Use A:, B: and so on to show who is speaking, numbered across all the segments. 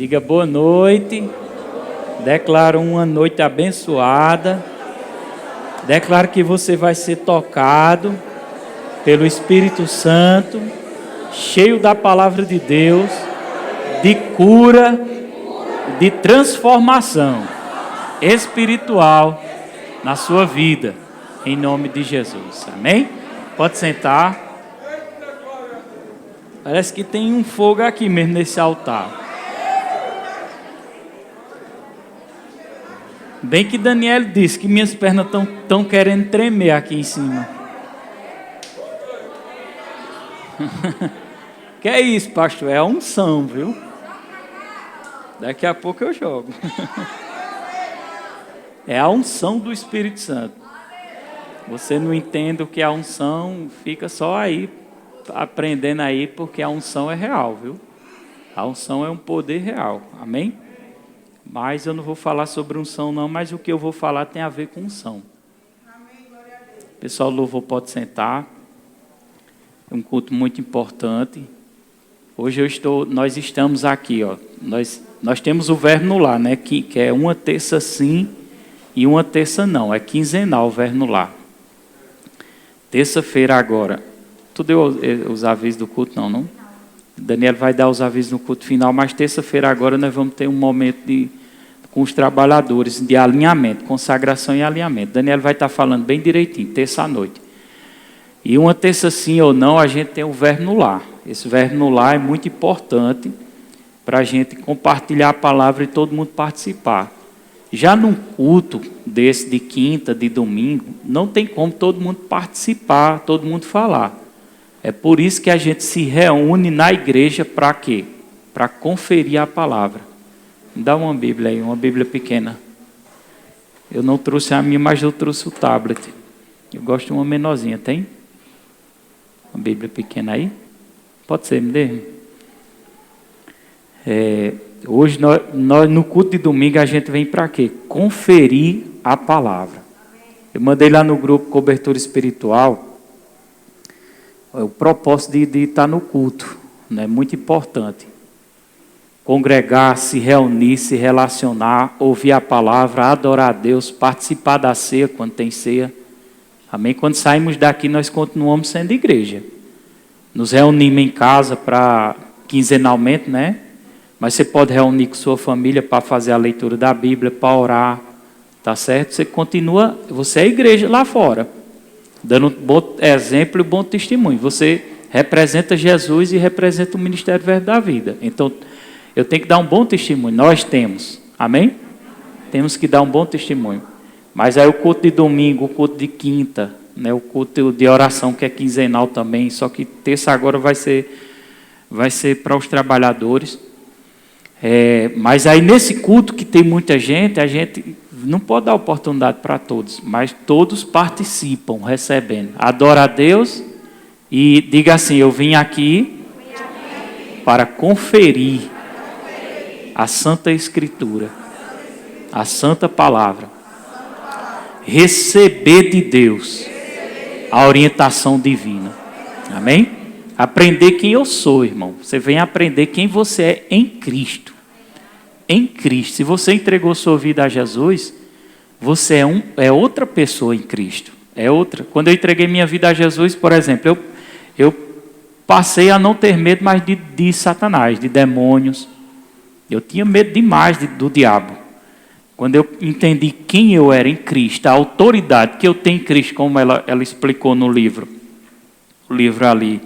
A: Diga boa noite. Declaro uma noite abençoada. Declaro que você vai ser tocado pelo Espírito Santo, cheio da palavra de Deus, de cura, de transformação espiritual na sua vida, em nome de Jesus. Amém? Pode sentar. Parece que tem um fogo aqui mesmo nesse altar. Bem que Daniel disse que minhas pernas estão querendo tremer aqui em cima. Que é isso, pastor? É a unção, viu? Daqui a pouco eu jogo. É a unção do Espírito Santo. Você não entende o que é a unção, fica só aí, aprendendo aí, porque a unção é real, viu? A unção é um poder real, amém? Mas eu não vou falar sobre unção não, mas o que eu vou falar tem a ver com unção. Pessoal, o louvor pode sentar. É um culto muito importante. Hoje nós estamos aqui, ó. Nós temos o verbo no lar, né? Que é uma terça sim e uma terça não. É quinzenal o verbo no lar. Terça-feira agora. Tu deu os avisos do culto? Não? Daniel vai dar os avisos no culto final, mas terça-feira agora nós vamos ter um momento com os trabalhadores de alinhamento, consagração e alinhamento. Daniel vai estar falando bem direitinho, terça-noite. E uma terça sim ou não, a gente tem o verbo no lar. Esse verbo no lar é muito importante para a gente compartilhar a palavra e todo mundo participar. Já num culto desse de quinta, de domingo, não tem como todo mundo participar, todo mundo falar. É por isso que a gente se reúne na igreja para quê? Para conferir a palavra. Me dá uma Bíblia aí, uma Bíblia pequena. Eu não trouxe a minha, mas eu trouxe o tablet. Eu gosto de uma menorzinha, tem? Uma Bíblia pequena aí? Pode ser, me dê. Hoje, nós, no culto de domingo, a gente vem para quê? Conferir a palavra. Eu mandei lá no grupo Cobertura Espiritual o propósito de estar no culto. É muito importante. Congregar, se reunir, se relacionar, ouvir a palavra, adorar a Deus, participar da ceia quando tem ceia. Amém? Quando saímos daqui, nós continuamos sendo igreja. Nos reunimos em casa quinzenalmente, né? Mas você pode reunir com sua família para fazer a leitura da Bíblia, para orar, tá certo? Você é igreja lá fora, dando um bom exemplo e um bom testemunho. Você representa Jesus e representa o Ministério Verbo da Vida. Então, eu tenho que dar um bom testemunho. Nós temos, amém? Temos que dar um bom testemunho. Mas aí o culto de domingo, o culto de quinta, né? O culto de oração que é quinzenal também, só que terça agora vai ser para os trabalhadores. Mas aí nesse culto que tem muita gente, a gente não pode dar oportunidade para todos, mas todos participam, recebendo. Adora a Deus e diga assim: eu vim aqui para conferir a Santa Escritura, a Santa Palavra, receber de Deus a orientação divina. Amém? Aprender quem eu sou, irmão. Você vem aprender quem você é em Cristo. Em Cristo. Se você entregou sua vida a Jesus, você é outra pessoa em Cristo. É outra. Quando eu entreguei minha vida a Jesus, por exemplo, eu passei a não ter medo mais de Satanás, de demônios. Eu tinha medo demais do diabo. Quando eu entendi quem eu era em Cristo, a autoridade que eu tenho em Cristo, como ela explicou no livro. O livro ali,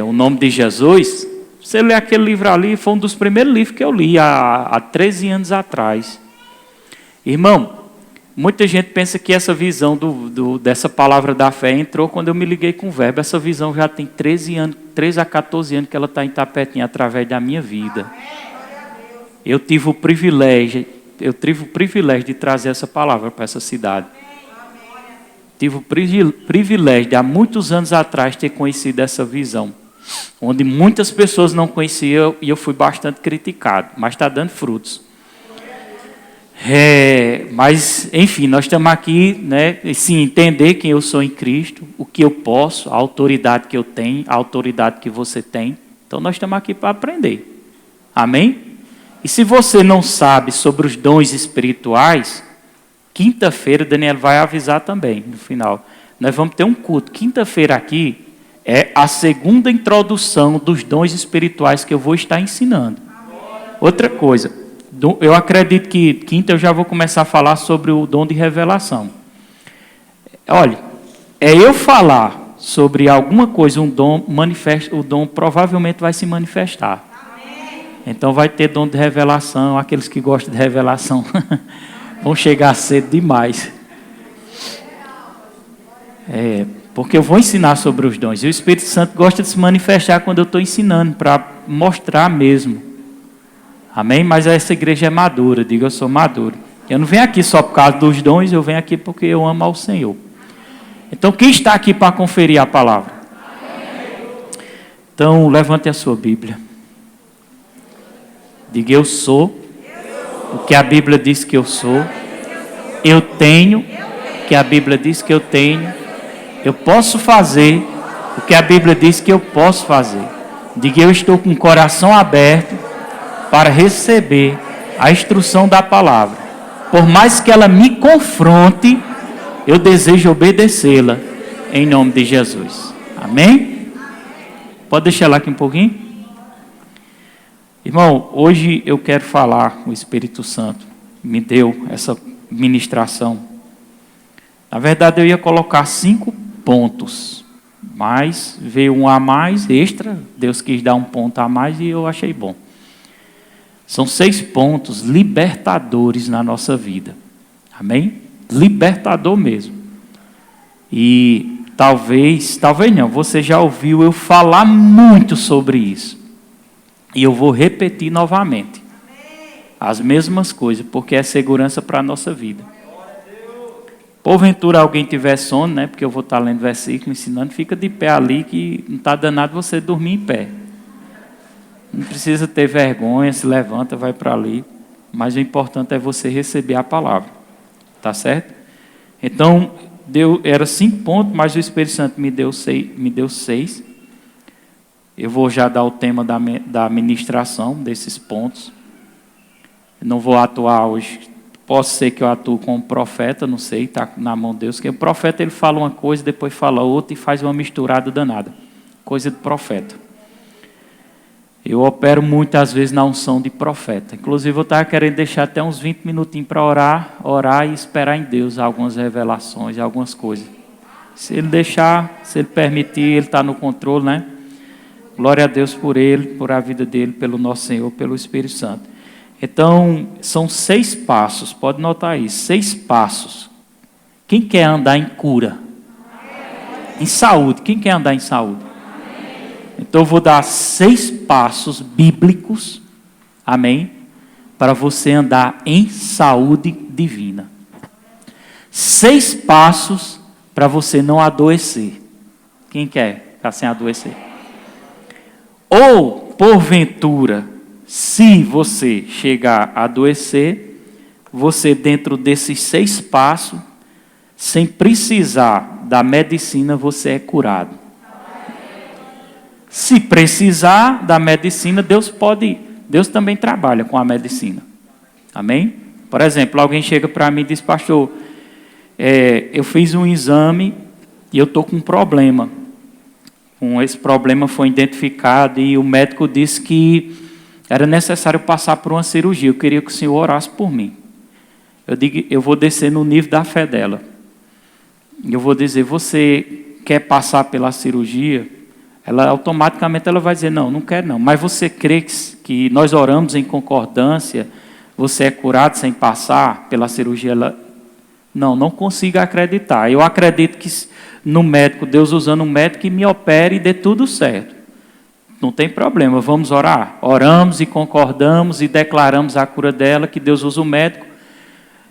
A: O Nome de Jesus. Você lê aquele livro ali, foi um dos primeiros livros que eu li há 13 anos atrás. Irmão, muita gente pensa que essa visão dessa palavra da fé entrou quando eu me liguei com o Verbo. Essa visão já tem 13 a 14 anos que ela está em tapetinho através da minha vida. Eu tive o privilégio de trazer essa palavra para essa cidade. Tive o privilégio de, há muitos anos atrás, ter conhecido essa visão, onde muitas pessoas não conheciam e eu fui bastante criticado, mas está dando frutos. Mas, enfim, nós estamos aqui, né, sim, entender quem eu sou em Cristo, o que eu posso, a autoridade que eu tenho, a autoridade que você tem. Então, nós estamos aqui para aprender. Amém? E se você não sabe sobre os dons espirituais, quinta-feira Daniel vai avisar também, no final. Nós vamos ter um culto. Quinta-feira aqui é a segunda introdução dos dons espirituais que eu vou estar ensinando. Outra coisa, eu acredito que quinta eu já vou começar a falar sobre o dom de revelação. Olha, eu falar sobre alguma coisa, um dom, o dom provavelmente vai se manifestar. Então vai ter dom de revelação, aqueles que gostam de revelação vão chegar cedo demais. Porque eu vou ensinar sobre os dons. E o Espírito Santo gosta de se manifestar quando eu estou ensinando, para mostrar mesmo. Amém? Mas essa igreja é madura, diga eu sou maduro. Eu não venho aqui só por causa dos dons, eu venho aqui porque eu amo ao Senhor. Então quem está aqui para conferir a palavra? Então levante a sua Bíblia. Diga eu sou o que a Bíblia diz que eu sou. Eu tenho o que a Bíblia diz que eu tenho. Eu posso fazer o que a Bíblia diz que eu posso fazer. Diga eu estou com o coração aberto para receber a instrução da palavra. Por mais que ela me confronte, eu desejo obedecê-la em nome de Jesus. Amém? Pode deixar ela aqui um pouquinho? Irmão, hoje eu quero falar, o Espírito Santo me deu essa ministração. Na verdade eu ia colocar 5 pontos, mas veio um a mais, extra, Deus quis dar um ponto a mais e eu achei bom. São 6 pontos libertadores na nossa vida. Amém? Libertador mesmo. E talvez não, você já ouviu eu falar muito sobre isso. E eu vou repetir novamente. As mesmas coisas, porque é segurança para a nossa vida. Porventura alguém tiver sono, né? Porque eu vou estar lendo versículo, ensinando, fica de pé ali que não está danado você dormir em pé. Não precisa ter vergonha, se levanta, vai para ali. Mas o importante é você receber a palavra. Tá certo? Então, era 5 pontos, mas o Espírito Santo me deu 6. Eu vou já dar o tema da ministração desses pontos. Eu não vou atuar hoje. Pode ser que eu atue como profeta, não sei, está na mão de Deus. Porque o profeta ele fala uma coisa, depois fala outra e faz uma misturada danada. Coisa de profeta. Eu opero muitas vezes na unção de profeta. Inclusive eu estava querendo deixar até uns 20 minutinhos para orar e esperar em Deus algumas revelações, algumas coisas. Se ele deixar, se ele permitir, ele está no controle, né? Glória a Deus por ele, por a vida dele, pelo nosso Senhor, pelo Espírito Santo. Então, são 6 passos, pode notar aí, 6 passos. Quem quer andar em cura? Em saúde, quem quer andar em saúde? Então eu vou dar 6 passos bíblicos, amém? Para você andar em saúde divina. 6 passos para você não adoecer. Quem quer ficar sem adoecer? Ou, porventura, se você chegar a adoecer, você dentro desses 6 passos, sem precisar da medicina, você é curado. Se precisar da medicina, Deus também trabalha com a medicina. Amém? Por exemplo, alguém chega para mim e diz, pastor, eu fiz um exame e eu estou com um problema. Esse problema foi identificado e o médico disse que era necessário passar por uma cirurgia. Eu queria que o senhor orasse por mim. Eu digo, eu vou descer no nível da fé dela. Eu vou dizer, você quer passar pela cirurgia? Automaticamente ela vai dizer, não quero não. Mas você crê que nós oramos em concordância, você é curado sem passar pela cirurgia? Não consigo acreditar. Eu acredito que no médico, Deus usando um médico que me opere e dê tudo certo. Não tem problema, vamos orar. Oramos e concordamos e declaramos a cura dela, que Deus usa o médico.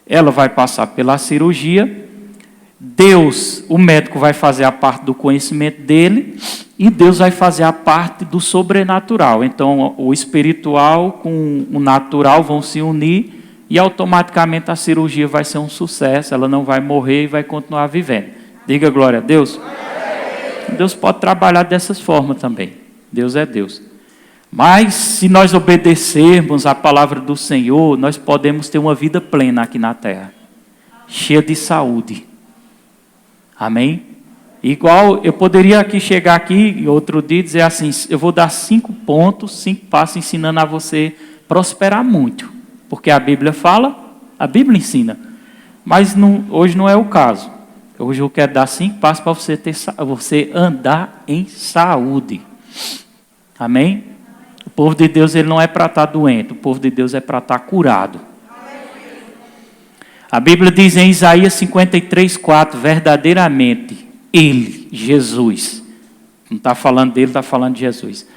A: Ela vai passar pela cirurgia. O médico vai fazer a parte do conhecimento dele e Deus vai fazer a parte do sobrenatural. Então, o espiritual com o natural vão se unir e automaticamente a cirurgia vai ser um sucesso. Ela não vai morrer e vai continuar vivendo. Diga glória a Deus. Deus pode trabalhar dessas formas também. Deus é Deus. Mas se nós obedecermos a palavra do Senhor, nós podemos ter uma vida plena aqui na terra, cheia de saúde. Amém? Igual eu poderia aqui chegar aqui outro dia e dizer assim, eu vou dar 5 pontos, 5 passos ensinando a você prosperar muito. Porque a Bíblia fala, a Bíblia ensina. Mas hoje não é o caso. Hoje eu quero dar 5 passos para você andar em saúde. Amém? O povo de Deus ele não é para estar doente, o povo de Deus é para estar curado. A Bíblia diz em Isaías 53:4, verdadeiramente, Ele, Jesus, não está falando dele, está falando de Jesus.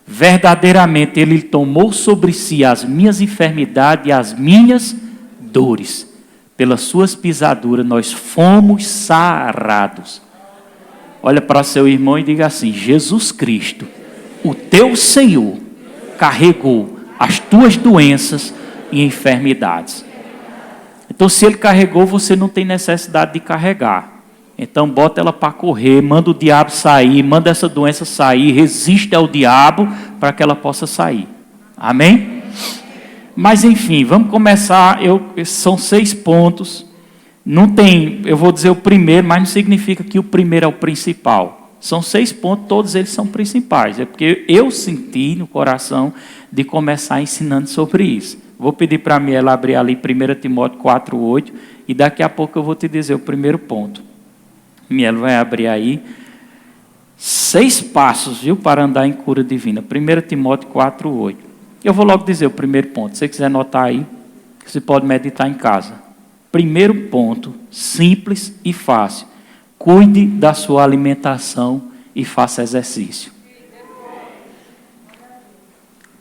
A: Verdadeiramente, Ele tomou sobre si as minhas enfermidades e as minhas dores. Pelas suas pisaduras, nós fomos sarados. Olha para seu irmão e diga assim, Jesus Cristo, o teu Senhor, carregou as tuas doenças e enfermidades. Então, se Ele carregou, você não tem necessidade de carregar. Então, bota ela para correr, manda o diabo sair, manda essa doença sair, resiste ao diabo para que ela possa sair. Amém? Mas, enfim, vamos começar. São 6 pontos. Não tem, eu vou dizer o primeiro, mas não significa que o primeiro é o principal. São 6 pontos, todos eles são principais. É porque eu senti no coração de começar ensinando sobre isso. Vou pedir para mim ela abrir ali 1 Timóteo 4:8 e daqui a pouco eu vou te dizer o primeiro ponto. Mielo vai abrir aí 6 passos, viu, para andar em cura divina. 1 Timóteo 4:8. Eu vou logo dizer o primeiro ponto. Se você quiser anotar aí, você pode meditar em casa. Primeiro ponto, simples e fácil. Cuide da sua alimentação e faça exercício.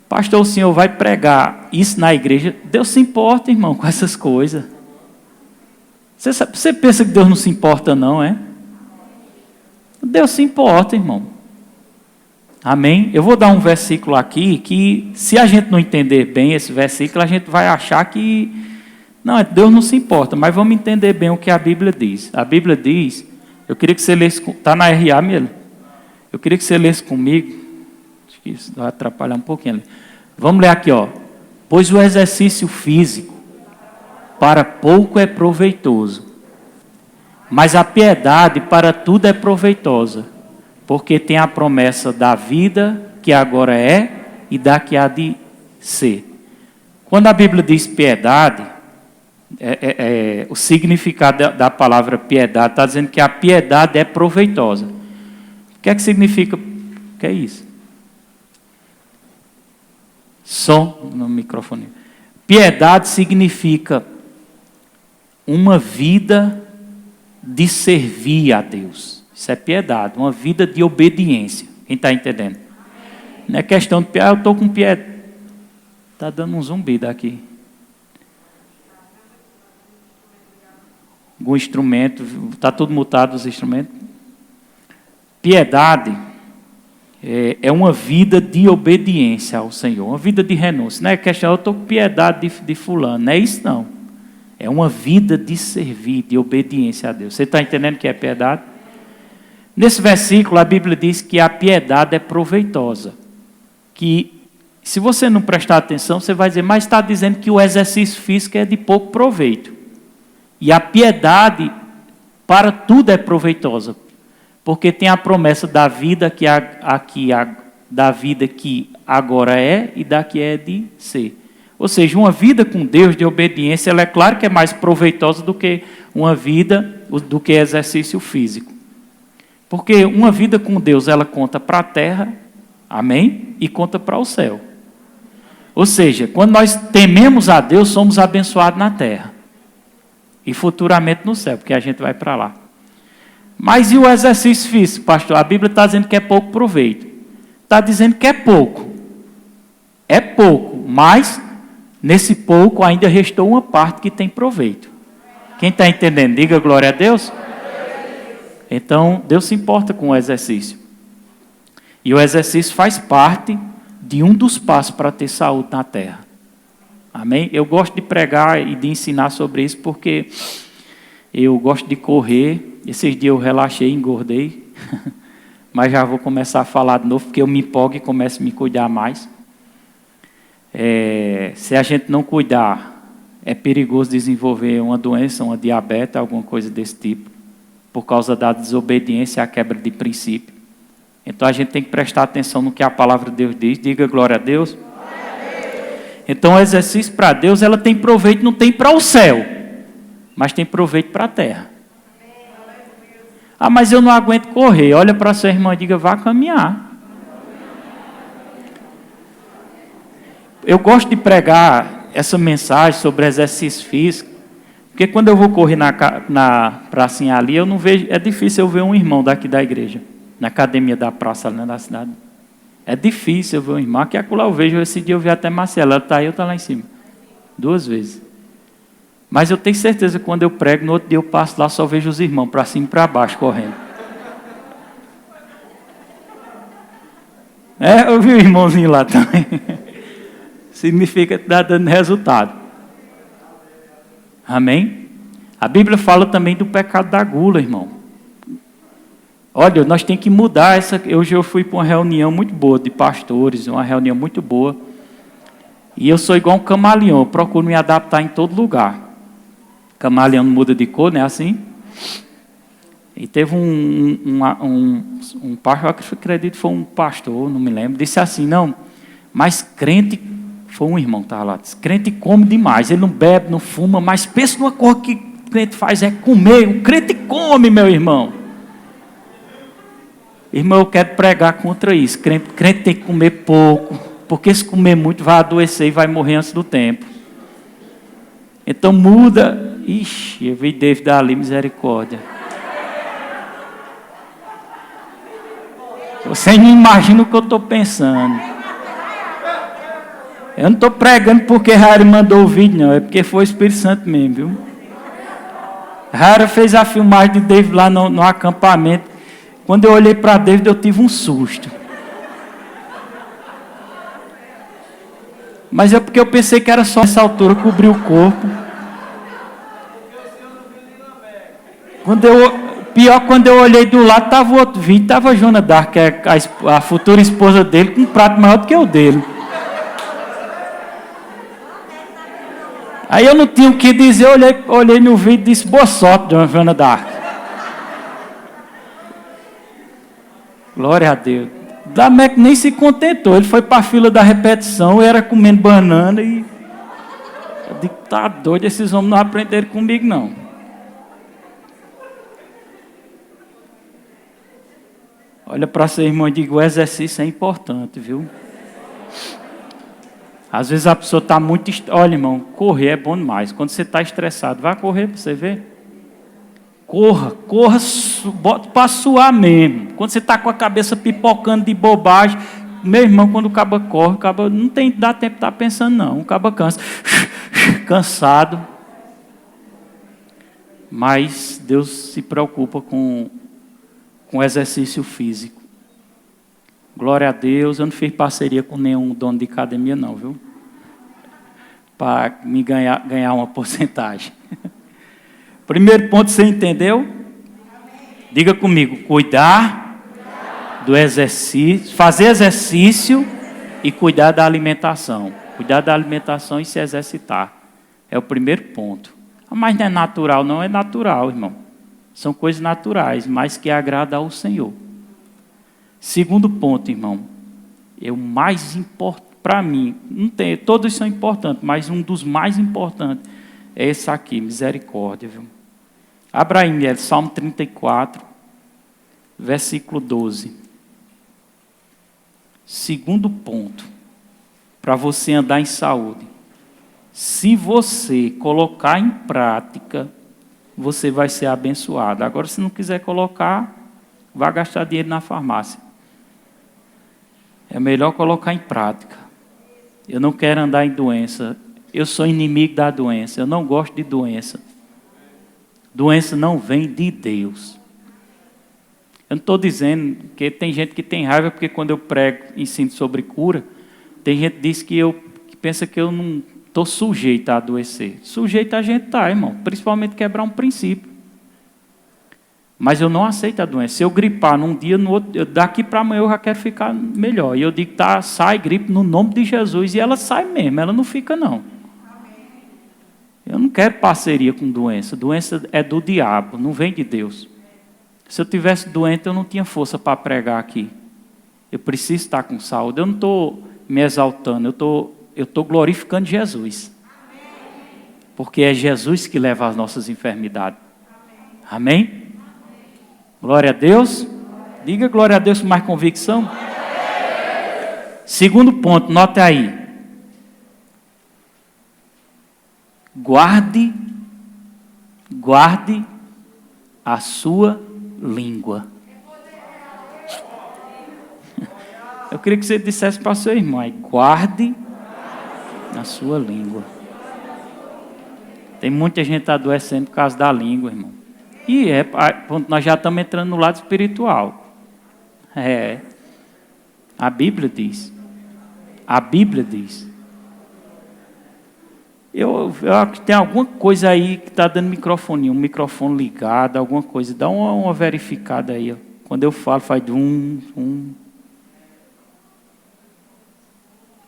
A: Pastor, o senhor vai pregar isso na igreja? Deus se importa, irmão, com essas coisas. Você pensa que Deus não se importa, não, é? Deus se importa, irmão. Amém? Eu vou dar um versículo aqui que, se a gente não entender bem esse versículo, a gente vai achar que, não, Deus não se importa, mas vamos entender bem o que a Bíblia diz. A Bíblia diz, eu queria que você lesse, está na RA mesmo? Eu queria que você lesse comigo. Acho que isso vai atrapalhar um pouquinho ali. Vamos ler aqui, ó. Pois o exercício físico para pouco é proveitoso, mas a piedade para tudo é proveitosa, porque tem a promessa da vida que agora é e da que há de ser. Quando a Bíblia diz piedade, o significado da palavra piedade está dizendo que a piedade é proveitosa. O que é que significa? O que é isso? Som no microfone. Piedade significa uma vida de servir a Deus. Isso é piedade, uma vida de obediência. Quem está entendendo? Não é questão de piedade, eu estou com piedade. Está dando um zumbido aqui. Algum instrumento, está tudo mutado os instrumentos. Piedade é uma vida de obediência ao Senhor, uma vida de renúncia. Não é questão, eu estou com piedade de fulano, não é isso não. É uma vida de servir, de obediência a Deus. Você está entendendo o que é piedade? Nesse versículo a Bíblia diz que a piedade é proveitosa. Que se você não prestar atenção, você vai dizer, mas está dizendo que o exercício físico é de pouco proveito. E a piedade para tudo é proveitosa. Porque tem a promessa da vida da vida que agora é e da que é de ser. Ou seja, uma vida com Deus de obediência, ela é claro que é mais proveitosa do que uma vida, do que exercício físico. Porque uma vida com Deus, ela conta para a terra, amém? E conta para o céu. Ou seja, quando nós tememos a Deus, somos abençoados na terra. E futuramente no céu, porque a gente vai para lá. Mas e o exercício físico, pastor? A Bíblia está dizendo que é pouco proveito. Está dizendo que é pouco. É pouco, mas nesse pouco ainda restou uma parte que tem proveito. Quem está entendendo? Diga glória a Deus. Então, Deus se importa com o exercício. E o exercício faz parte de um dos passos para ter saúde na terra. Amém? Eu gosto de pregar e de ensinar sobre isso porque eu gosto de correr. Esses dias eu relaxei, engordei. Mas já vou começar a falar de novo porque eu me empolgo e começo a me cuidar mais. Se a gente não cuidar, é perigoso desenvolver uma doença, uma diabetes, alguma coisa desse tipo, por causa da desobediência e a quebra de princípio. Então a gente tem que prestar atenção no que a palavra de Deus diz. Diga glória a Deus. Então o exercício para Deus, ela tem proveito, não tem para o céu, mas tem proveito para a terra. Ah, mas eu não aguento correr. Olha para a sua irmã e diga, vá caminhar. Eu gosto de pregar essa mensagem sobre exercício físico, porque quando eu vou correr na pracinha ali, eu não vejo, é difícil eu ver um irmão daqui da igreja, na academia da praça ali da cidade. É difícil eu ver um irmão, aqui acolá eu vejo, esse dia eu vi até Marcela, ela está aí, eu estou lá em cima, 2 vezes. Mas eu tenho certeza que quando eu prego, no outro dia eu passo lá, só vejo os irmãos para cima e para baixo correndo. Eu vi o irmãozinho lá também. Significa que está dando resultado. Amém? A Bíblia fala também do pecado da gula, irmão. Olha, nós temos que mudar essa. Hoje eu fui para uma reunião muito boa de pastores, uma reunião muito boa. E eu sou igual um camaleão, eu procuro me adaptar em todo lugar. Camaleão não muda de cor, não é assim? E teve um pastor, eu acredito que foi um pastor, não me lembro, disse assim, não, mas crente, foi um irmão que estava lá, disse, crente come demais, ele não bebe, não fuma, mas pensa numa coisa que o crente faz é comer, o crente come, meu irmão. Irmão, eu quero pregar contra isso, crente tem que comer pouco, porque se comer muito vai adoecer e vai morrer antes do tempo. Então muda. Ixi, eu vi David ali, misericórdia. Você não imagina o que eu estou pensando. Eu não estou pregando porque Harry mandou o vídeo, não. É porque foi o Espírito Santo mesmo, viu? Harry fez a filmagem de David lá no acampamento. Quando eu olhei para David, eu tive um susto. Mas é porque eu pensei que era só essa altura cobrir o corpo. Quando eu olhei do lado, estava o outro vídeo, estava a Joana Dark, que é a futura esposa dele, com um prato maior do que o dele. Aí eu não tinha o que dizer, olhei no vídeo e disse, boa sorte, dona Joana Dark. Glória a Deus. Dameco nem se contentou, ele foi para a fila da repetição, eu era comendo banana e... Eu digo, tá doido, esses homens não aprenderam comigo, não. Olha para seu irmão e diga, o exercício é importante, viu? Às vezes a pessoa está muito... Olha, irmão, correr é bom demais. Quando você está estressado, vai correr para você ver. Corra, bota para suar mesmo. Quando você está com a cabeça pipocando de bobagem, meu irmão, quando o cabo corre, o cabo não dá tempo de estar pensando, não. O cabo cansa. Cansado. Mas Deus se preocupa com exercício físico. Glória a Deus, eu não fiz parceria com nenhum dono de academia não, viu? Para me ganhar uma porcentagem. Primeiro ponto, você entendeu? Diga comigo, cuidar do exercício, fazer exercício e cuidar da alimentação. Cuidar da alimentação e se exercitar. É o primeiro ponto. Mas não é natural, não é natural, irmão. São coisas naturais, mas que agradam ao Senhor. Segundo ponto, irmão, é o mais importante para mim. Não tem, todos são importantes, mas um dos mais importantes é esse aqui, misericórdia. Viu? Abra aí, Salmo 34, versículo 12. Segundo ponto, para você andar em saúde. Se você colocar em prática, você vai ser abençoado. Agora, se não quiser colocar, vai gastar dinheiro na farmácia. É melhor colocar em prática. Eu não quero andar em doença. Eu sou inimigo da doença. Eu não gosto de doença. Doença não vem de Deus. Eu não estou dizendo que tem gente que tem raiva porque quando eu prego, ensino sobre cura, tem gente que diz que pensa que eu não estou sujeito a adoecer. Sujeito a gente está, irmão. Principalmente quebrar um princípio. Mas eu não aceito a doença. Se eu gripar num dia, no outro, daqui para amanhã eu já quero ficar melhor. E eu digo, tá, sai gripe no nome de Jesus. E ela sai mesmo, ela não fica não. Eu não quero parceria com doença. Doença é do diabo, não vem de Deus. Se eu tivesse doente, eu não tinha força para pregar aqui. Eu preciso estar com saúde. Eu não estou me exaltando, eu estou glorificando Jesus. Porque é Jesus que leva as nossas enfermidades. Amém? Glória a Deus. Diga glória a Deus com mais convicção. Segundo ponto, note aí. Guarde a sua língua. Eu queria que você dissesse para o seu irmão aí, guarde a sua língua. Tem muita gente adoecendo por causa da língua, irmão. E nós já estamos entrando no lado espiritual. A Bíblia diz. A Bíblia diz. Eu acho que tem alguma coisa aí que está dando microfone, um microfone ligado, alguma coisa. Dá uma verificada aí. Ó. Quando eu falo, faz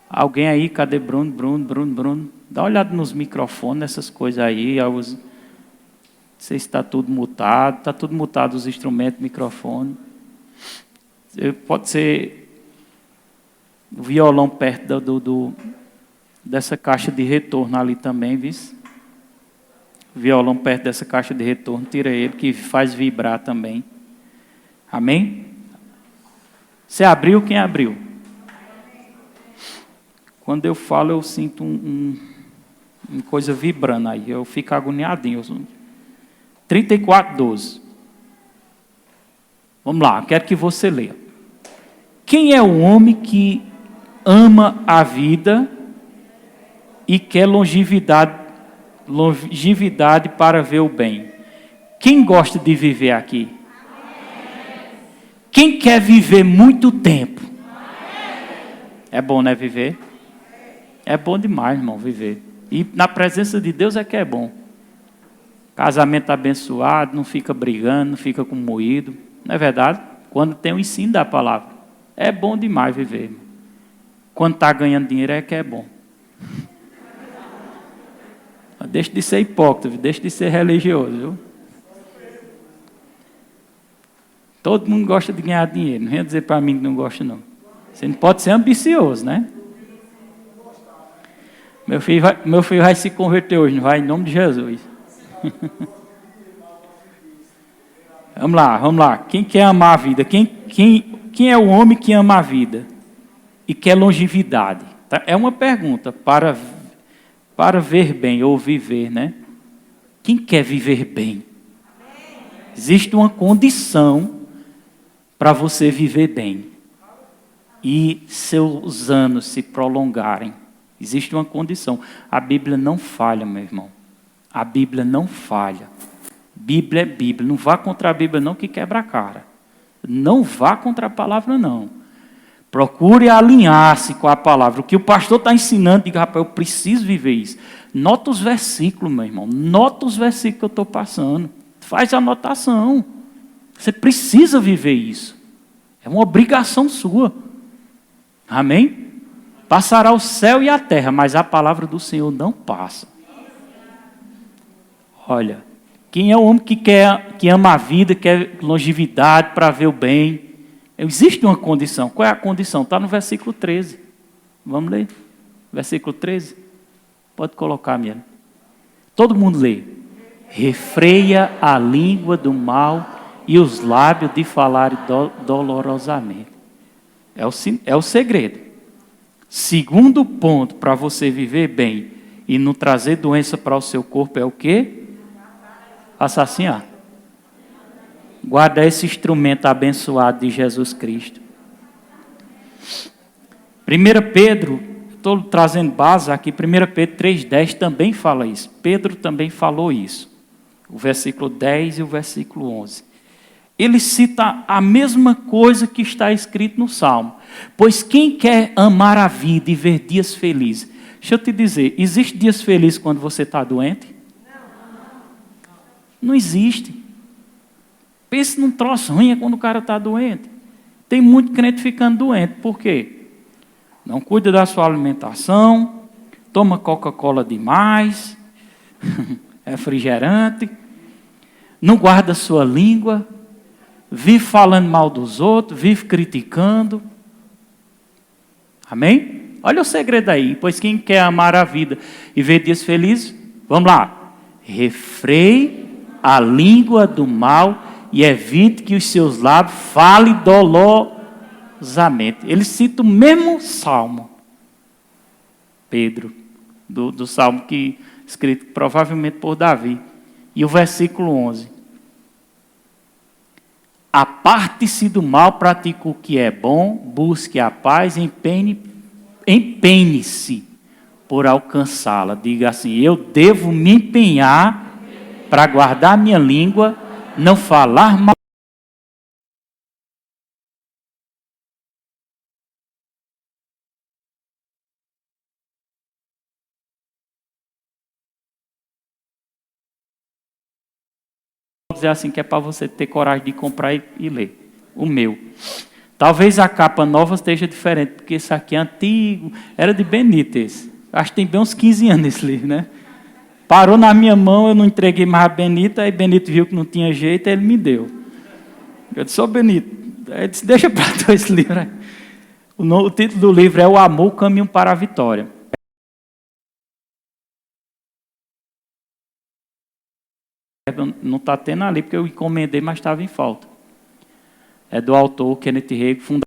A: Alguém aí, cadê Bruno? Dá uma olhada nos microfones, nessas coisas aí. Não sei se está tudo mutado. Está tudo mutado os instrumentos, microfone. Pode ser o violão perto dessa caixa de retorno ali também, viu? O violão perto dessa caixa de retorno, tira ele, que faz vibrar também. Amém? Você abriu? Quem abriu? Quando eu falo, eu sinto uma coisa vibrando aí. Eu fico agoniadinho. 34:12. Vamos lá, quero que você leia. Quem é o homem que ama a vida e quer longevidade para ver o bem? Quem gosta de viver aqui? Quem quer viver muito tempo? É bom, né, viver? É bom demais, irmão, viver. E na presença de Deus é que é bom. Casamento abençoado, não fica brigando, não fica com moído. Não é verdade? Quando tem o ensino da palavra. É bom demais viver, irmão. Quando está ganhando dinheiro é que é bom. Deixa de ser hipócrita, deixa de ser religioso, viu? Todo mundo gosta de ganhar dinheiro. Não venha dizer para mim que não gosta, não. Você não pode ser ambicioso, né? Meu filho vai se converter hoje, não vai? Em nome de Jesus. Vamos lá. Quem quer amar a vida? Quem é o homem que ama a vida e quer longevidade? Tá? É uma pergunta para ver bem ou viver, né? Quem quer viver bem? Existe uma condição para você viver bem e seus anos se prolongarem. Existe uma condição. A Bíblia não falha, meu irmão. A Bíblia não falha. Bíblia é Bíblia. Não vá contra a Bíblia não, que quebra a cara. Não vá contra a palavra não. Procure alinhar-se com a palavra. O que o pastor está ensinando, diga, rapaz, eu preciso viver isso. Nota os versículos, meu irmão. Nota os versículos que eu estou passando. Faz a anotação. Você precisa viver isso. É uma obrigação sua. Amém? Passará o céu e a terra, mas a palavra do Senhor não passa. Olha, quem é o homem que ama a vida, quer longevidade para ver o bem? Existe uma condição. Qual é a condição? Está no versículo 13. Vamos ler? Versículo 13. Pode colocar, minha. Todo mundo lê. Refreia a língua do mal e os lábios de falar dolorosamente. É o segredo. Segundo ponto para você viver bem e não trazer doença para o seu corpo é o quê? Assassinar. Guarda esse instrumento abençoado de Jesus Cristo. 1 Pedro, estou trazendo base aqui, 1 Pedro 3,10 também fala isso. Pedro também falou isso. O versículo 10 e o versículo 11. Ele cita a mesma coisa que está escrito no Salmo. Pois quem quer amar a vida e ver dias felizes? Deixa eu te dizer, existe dias felizes quando você está doente? Não existe. Pense num troço ruim é quando o cara está doente. Tem muito crente ficando doente. Por quê? Não cuida da sua alimentação, toma Coca-Cola demais, refrigerante, não guarda sua língua, vive falando mal dos outros, vive criticando. Amém? Olha o segredo aí. Pois quem quer amar a vida e ver dias felizes, vamos lá. Refreie a língua do mal e evite que os seus lábios falem dolosamente. Ele cita o mesmo salmo, Pedro, do salmo que escrito provavelmente por Davi. E o versículo 11. Aparte-se do mal, pratique o que é bom, busque a paz, empenhe-se por alcançá-la. Diga assim, eu devo me empenhar para guardar minha língua, não falar mal. Vou dizer assim que é para você ter coragem de comprar e ler. O meu. Talvez a capa nova esteja diferente, porque esse aqui é antigo, era de Benito esse. Acho que tem bem uns 15 anos esse livro, né? Parou na minha mão, eu não entreguei mais a Benito, aí Benito viu que não tinha jeito, aí ele me deu. Eu disse, ô Benito, ele disse, deixa para tu esse livro aí. O título do livro é O Amor, o Caminho para a Vitória. Não está tendo ali, porque eu encomendei, mas estava em falta. É do autor Kenneth Hagin, fundador.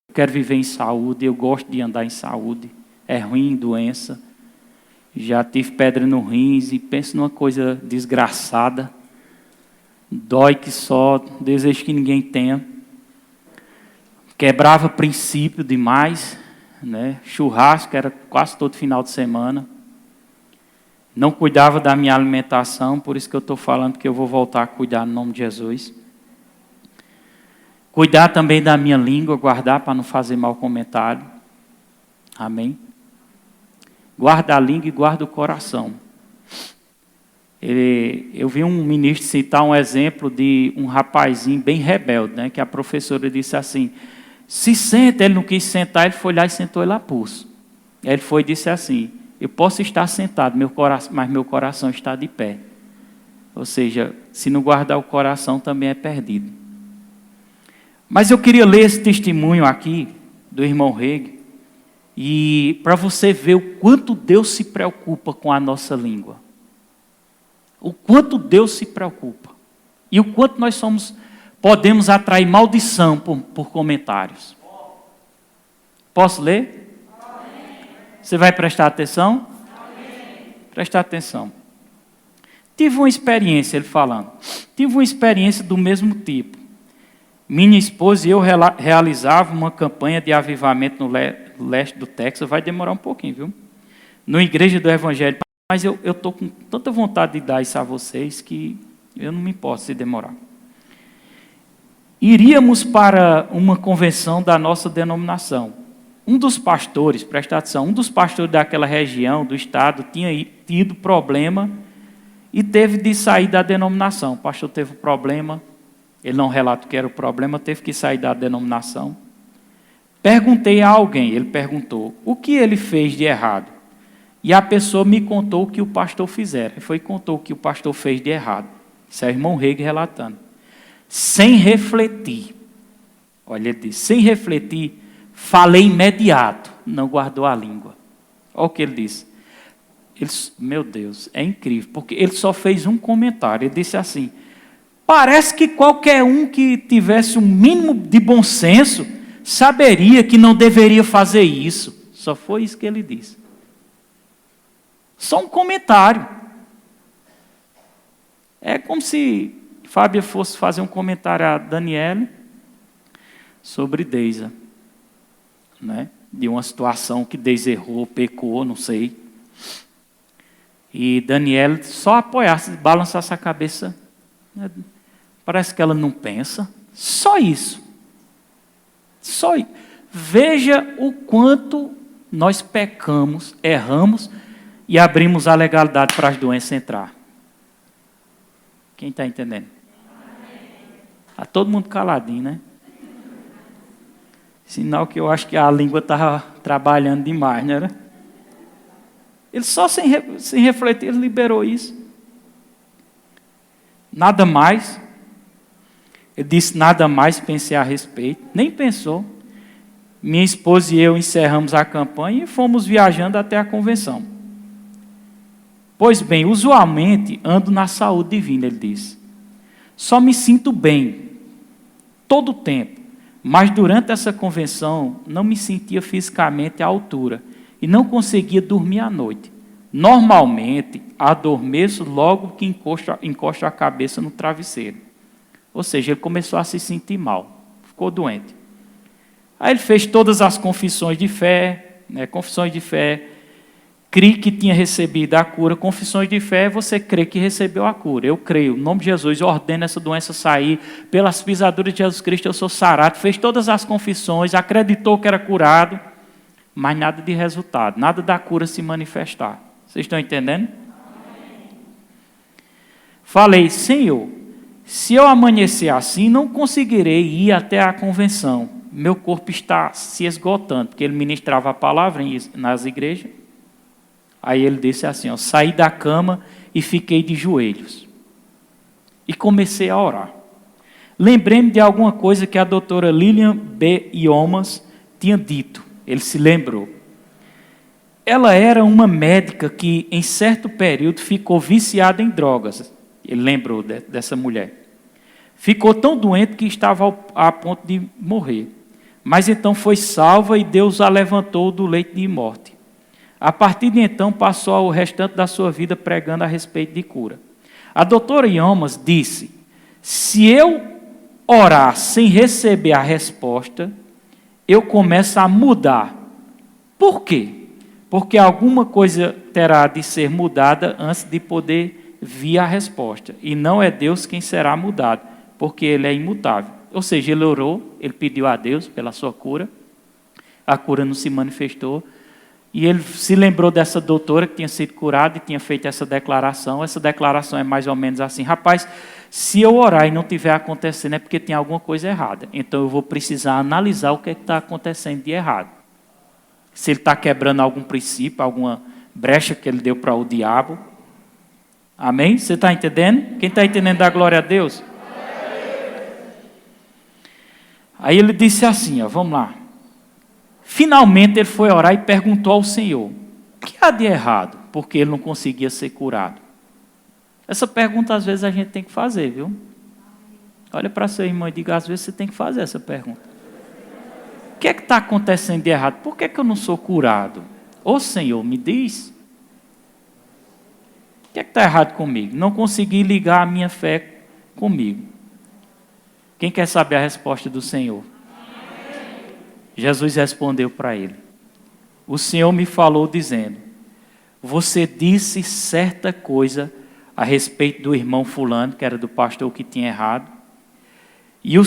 A: Eu quero viver em saúde, eu gosto de andar em saúde. É ruim, doença. Já tive pedra no rins e penso numa coisa desgraçada. Dói que só, desejo que ninguém tenha. Quebrava princípio demais, né? Churrasco era quase todo final de semana. Não cuidava da minha alimentação, por isso que eu estou falando que eu vou voltar a cuidar no nome de Jesus. Cuidar também da minha língua, guardar para não fazer mau comentário. Amém? Guarda a língua e guarda o coração. Eu vi um ministro citar um exemplo de um rapazinho bem rebelde, né? Que a professora disse assim, se senta, ele não quis sentar, ele foi lá e sentou ele a pulso. Ele foi e disse assim, eu posso estar sentado, mas meu coração está de pé. Ou seja, se não guardar o coração também é perdido. Mas eu queria ler esse testemunho aqui, do irmão Hagin, e para você ver o quanto Deus se preocupa com a nossa língua. O quanto Deus se preocupa. E o quanto nós podemos atrair maldição por comentários. Posso ler? Amém. Você vai prestar atenção? Amém. Prestar atenção. Tive uma experiência, ele falando. Tive uma experiência do mesmo tipo. Minha esposa e eu realizávamos uma campanha de avivamento no leste do Texas. Vai demorar um pouquinho, viu? Na Igreja do Evangelho. Mas eu estou com tanta vontade de dar isso a vocês que eu não me importo se demorar. Iríamos para uma convenção da nossa denominação. Um dos pastores, presta atenção, um dos pastores daquela região, do estado, tinha tido problema e teve de sair da denominação. O pastor teve um problema. Ele não relata o que era o problema, teve que sair da denominação. Perguntei a alguém, ele perguntou, o que ele fez de errado? E a pessoa me contou o que o pastor fizera. Ele foi e contou o que o pastor fez de errado. Isso é o irmão Hagin relatando. Sem refletir. Olha, ele disse, sem refletir, falei imediato, não guardou a língua. Olha o que ele disse. Meu Deus, é incrível, porque ele só fez um comentário. Ele disse assim, parece que qualquer um que tivesse um mínimo de bom senso saberia que não deveria fazer isso. Só foi isso que ele disse. Só um comentário. É como se Fábia fosse fazer um comentário a Daniele sobre Deisa, né? De uma situação que Deisa errou, pecou, não sei. E Daniela só apoiasse, balançasse a cabeça. Parece que ela não pensa. Só isso. Só isso. Veja o quanto nós pecamos, erramos e abrimos a legalidade para as doenças entrar. Quem está entendendo? Está todo mundo caladinho, né? Sinal que eu acho que a língua estava trabalhando demais, não era? Ele só sem refletir, ele liberou isso. Nada mais. Ele disse nada mais, pensei a respeito. Nem pensou. Minha esposa e eu encerramos a campanha e fomos viajando até a convenção. Pois bem, usualmente ando na saúde divina, ele disse. Só me sinto bem, todo o tempo. Mas durante essa convenção, não me sentia fisicamente à altura e não conseguia dormir à noite. Normalmente, adormeço logo que encosto a cabeça no travesseiro. Ou seja, ele começou a se sentir mal, ficou doente. Aí ele fez todas as confissões de fé, Crie que tinha recebido a cura. Confissões de fé, você crê que recebeu a cura. Eu creio, no nome de Jesus, eu ordeno essa doença sair. Pelas pisaduras de Jesus Cristo, eu sou sarado. Fez todas as confissões, acreditou que era curado, mas nada de resultado, nada da cura se manifestar. Vocês estão entendendo? Falei, Senhor, se eu amanhecer assim, não conseguirei ir até a convenção. Meu corpo está se esgotando, porque ele ministrava a palavra nas igrejas. Aí ele disse assim, saí da cama e fiquei de joelhos. E comecei a orar. Lembrei-me de alguma coisa que a doutora Lilian B. Iomas tinha dito. Ele se lembrou. Ela era uma médica que, em certo período, ficou viciada em drogas. Ele lembrou dessa mulher. Ficou tão doente que estava a ponto de morrer. Mas então foi salva e Deus a levantou do leito de morte. A partir de então, passou o restante da sua vida pregando a respeito de cura. A doutora Iomas disse, se eu orar sem receber a resposta, eu começo a mudar. Por quê? Porque alguma coisa terá de ser mudada antes de poder vir a resposta. E não é Deus quem será mudado, porque Ele é imutável. Ou seja, ele orou, ele pediu a Deus pela sua cura, a cura não se manifestou, e ele se lembrou dessa doutora que tinha sido curada e tinha feito essa declaração. Essa declaração é mais ou menos assim, rapaz, se eu orar e não estiver acontecendo é porque tem alguma coisa errada. Então eu vou precisar analisar o que está acontecendo de errado. Se ele está quebrando algum princípio, alguma brecha que ele deu para o diabo. Amém? Você está entendendo? Quem está entendendo dá glória a Deus? Aí ele disse assim, vamos lá. Finalmente ele foi orar e perguntou ao Senhor, o que há de errado? Porque ele não conseguia ser curado. Essa pergunta às vezes a gente tem que fazer, viu? Olha para seu irmão e diga, às vezes você tem que fazer essa pergunta. O que é que está acontecendo de errado? Por que é que eu não sou curado? Ô Senhor, me diz. O que é que está errado comigo? Não consegui ligar a minha fé comigo. Quem quer saber a resposta do Senhor? Jesus respondeu para ele, o Senhor me falou dizendo, você disse certa coisa a respeito do irmão fulano, que era do pastor que tinha errado, e o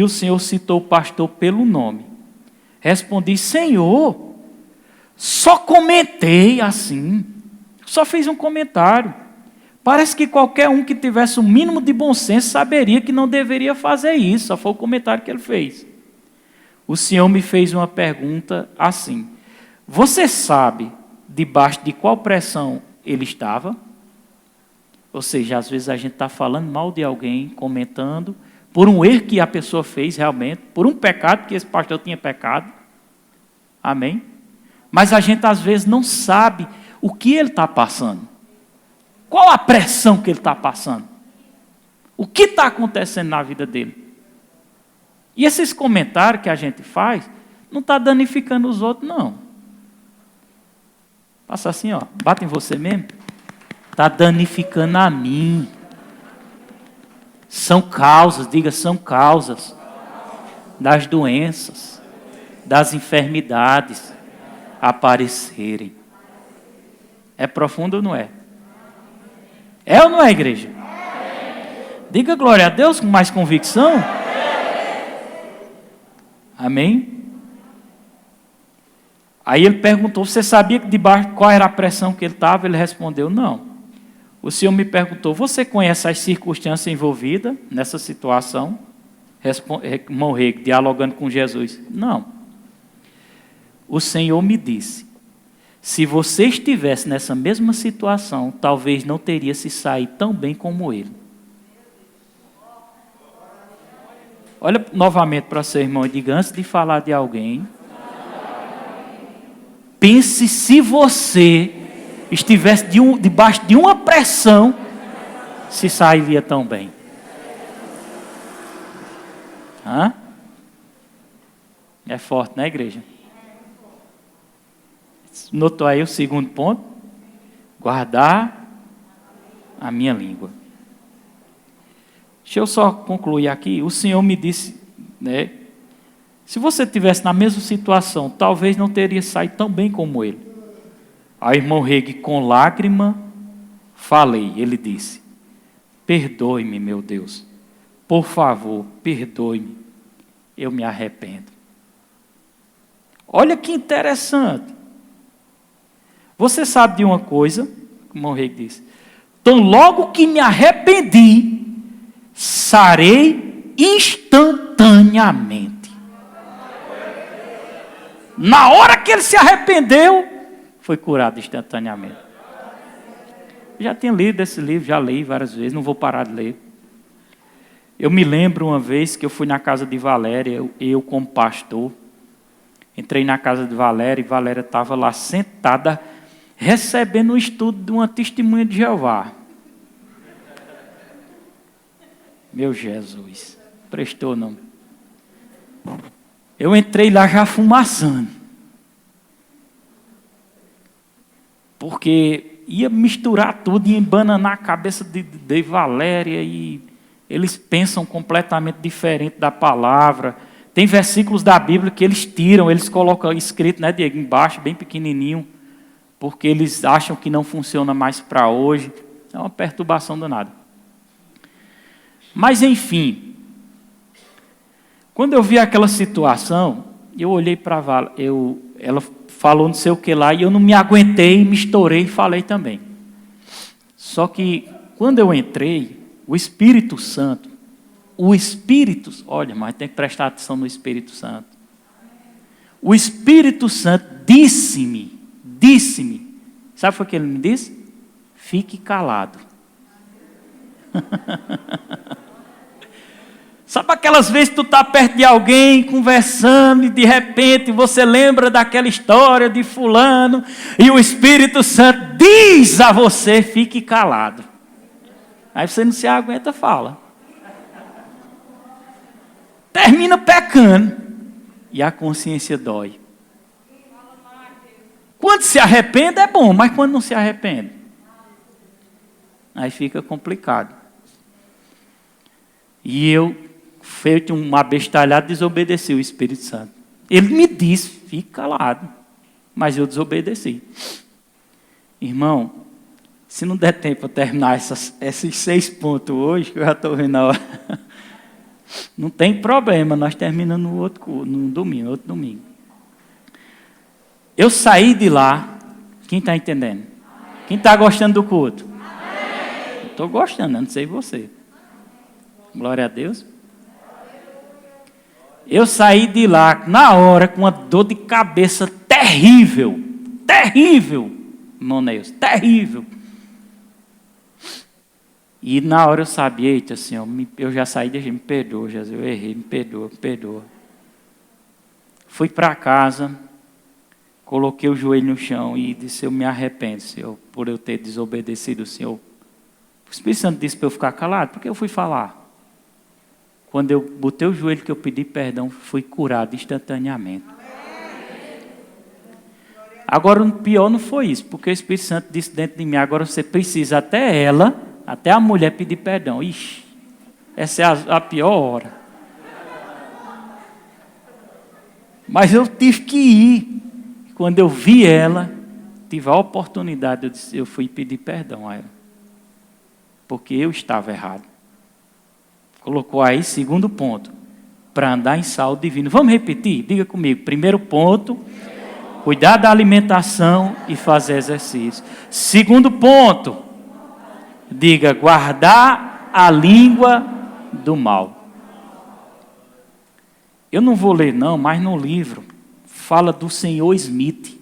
A: Senhor citou o pastor pelo nome. Respondi, Senhor, só comentei assim, só fiz um comentário. Parece que qualquer um que tivesse o mínimo de bom senso saberia que não deveria fazer isso, só foi o comentário que ele fez. O Senhor me fez uma pergunta assim, você sabe debaixo de qual pressão ele estava? Ou seja, às vezes a gente está falando mal de alguém, comentando, por um erro que a pessoa fez realmente, por um pecado, que esse pastor tinha pecado. Amém? Mas a gente às vezes não sabe o que ele está passando. Qual a pressão que ele está passando? O que está acontecendo na vida dele? E esses comentários que a gente faz, não está danificando os outros, não. Passa assim, bate em você mesmo. Está danificando a mim. São causas, diga, são causas das doenças, das enfermidades aparecerem. É profundo ou não é? É ou não é, igreja? Diga glória a Deus com mais convicção. Amém? Aí ele perguntou, você sabia que debaixo, qual era a pressão que ele estava? Ele respondeu, não. O Senhor me perguntou, você conhece as circunstâncias envolvidas nessa situação? Irmão Rego, dialogando com Jesus. Não. O Senhor me disse, se você estivesse nessa mesma situação, talvez não teria se saído tão bem como ele. Olha novamente para seu irmão e diga, antes de falar de alguém, pense se você estivesse debaixo de uma pressão, se sairia tão bem. Hã? É forte, né, igreja? Notou aí o segundo ponto? Guardar a minha língua. Deixa eu só concluir aqui. O Senhor me disse, né? Se você estivesse na mesma situação, talvez não teria saído tão bem como ele. Aí, irmão Reg, com lágrima, falei. Ele disse, perdoe-me, meu Deus. Por favor, perdoe-me. Eu me arrependo. Olha que interessante. Você sabe de uma coisa? Como o rei disse. Então, logo que me arrependi, sarei instantaneamente. Na hora que ele se arrependeu, foi curado instantaneamente. Já tinha lido esse livro, já li várias vezes, não vou parar de ler. Eu me lembro uma vez que eu fui na casa de Valéria, eu como pastor, entrei na casa de Valéria e Valéria estava lá sentada, recebendo um estudo de uma testemunha de Jeová. Meu Jesus, prestou não. Eu entrei lá já fumaçando. Porque ia misturar tudo, ia embananar a cabeça de Valéria e eles pensam completamente diferente da palavra. Tem versículos da Bíblia que eles tiram, eles colocam escrito, né, Diego, embaixo, bem pequenininho, porque eles acham que não funciona mais para hoje. É uma perturbação danada. Mas, enfim, quando eu vi aquela situação, eu olhei para Val, ela falou não sei o que lá, e eu não me aguentei, me estourei e falei também. Só que, quando eu entrei, o Espírito Santo, olha, mas tem que prestar atenção no Espírito Santo. O Espírito Santo disse-me, sabe o que ele me disse? Fique calado. Sabe aquelas vezes que tu está perto de alguém, conversando, e de repente você lembra daquela história de fulano, e o Espírito Santo diz a você, fique calado. Aí você não se aguenta, fala. Termina pecando, e a consciência dói. Quando se arrepende é bom, mas quando não se arrepende, aí fica complicado. E eu, feito um abestalhado, desobedeci o Espírito Santo. Ele me disse, fique calado, mas eu desobedeci. Irmão, se não der tempo para terminar esses 6 pontos hoje, que eu já estou vendo a hora, não tem problema, nós terminamos no outro domingo. Eu saí de lá, quem está entendendo? Quem está gostando do culto? Estou gostando, não sei você. Glória a Deus. Eu saí de lá, na hora, com uma dor de cabeça terrível, irmão Neus, terrível. E na hora eu sabia, eita Senhor, eu já saí de me perdoa, Jesus, eu errei, me perdoa. Fui para casa, coloquei o joelho no chão e disse, eu me arrependo, Senhor, por eu ter desobedecido o Senhor. O Espírito Santo disse para eu ficar calado, porque eu fui falar. Quando eu botei o joelho que eu pedi perdão, fui curado instantaneamente. Agora, o pior não foi isso, porque o Espírito Santo disse dentro de mim, agora você precisa até a mulher pedir perdão. Ixi, essa é a pior hora. Mas eu tive que ir. Quando eu vi ela, tive a oportunidade, eu fui pedir perdão a ela. Porque eu estava errado. Colocou aí, segundo ponto, para andar em saúde divina. Vamos repetir? Diga comigo. Primeiro ponto, cuidar da alimentação e fazer exercício. Segundo ponto, diga, guardar a língua do mal. Eu não vou ler não, mas no livro fala do senhor Smith.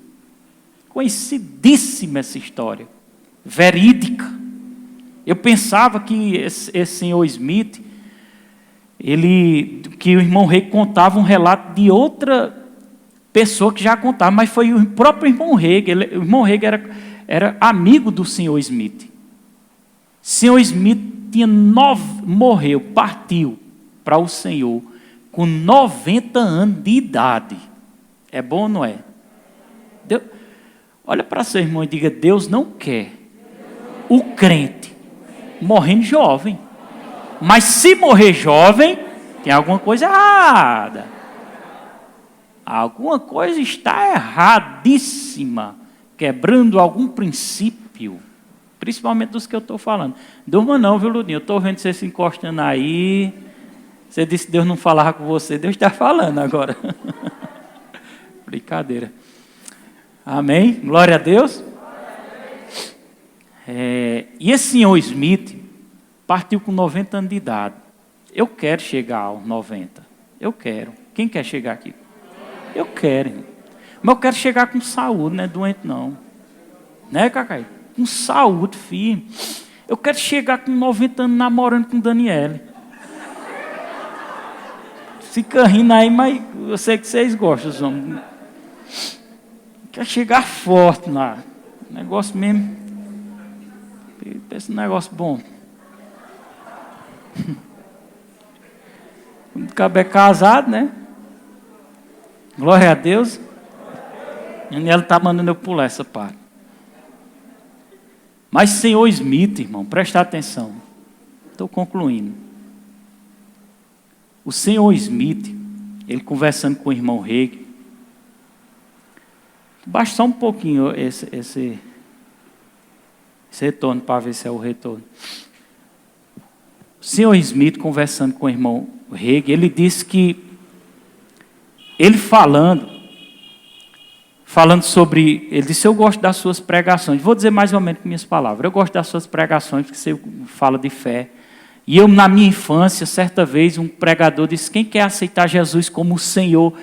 A: Conhecidíssima essa história, verídica. Eu pensava que esse senhor Smith, que o irmão Rei contava um relato de outra pessoa que já contava, mas foi o próprio irmão Rei. O irmão Rei era amigo do senhor Smith. O senhor Smith morreu, partiu para o Senhor com 90 anos de idade. É bom ou não é? Olha para seu irmão e diga, Deus não quer o crente morrendo jovem. Mas se morrer jovem, tem alguma coisa errada. Alguma coisa está erradíssima, quebrando algum princípio, principalmente dos que eu estou falando. Durma não, viu, Ludinho? Eu estou vendo você se encostando aí. Você disse que Deus não falava com você, Deus está falando agora. Brincadeira. Amém? Glória a Deus. E esse senhor Smith partiu com 90 anos de idade. Eu quero chegar aos 90. Eu quero. Quem quer chegar aqui? Eu quero. Mas eu quero chegar com saúde, não é doente não. Né, Cacai? Com saúde, firme. Eu quero chegar com 90 anos namorando com Daniele. Fica rindo aí, mas eu sei que vocês gostam, os homens. Quer chegar forte lá. Negócio mesmo. Pensa num negócio bom. Quando o cabo é casado, né? Glória a Deus. Daniela está mandando eu pular essa parte. Mas senhor Smith, irmão, presta atenção. Estou concluindo. O senhor Smith, ele conversando com o irmão Reg, baixa só um pouquinho esse retorno para ver se é o retorno. O senhor Smith conversando com o irmão Reg, ele disse que ele falando sobre, ele disse, eu gosto das suas pregações. Vou dizer mais ou menos com minhas palavras. Eu gosto das suas pregações porque você fala de fé. E eu, na minha infância, certa vez, um pregador disse, quem quer aceitar Jesus como o Senhor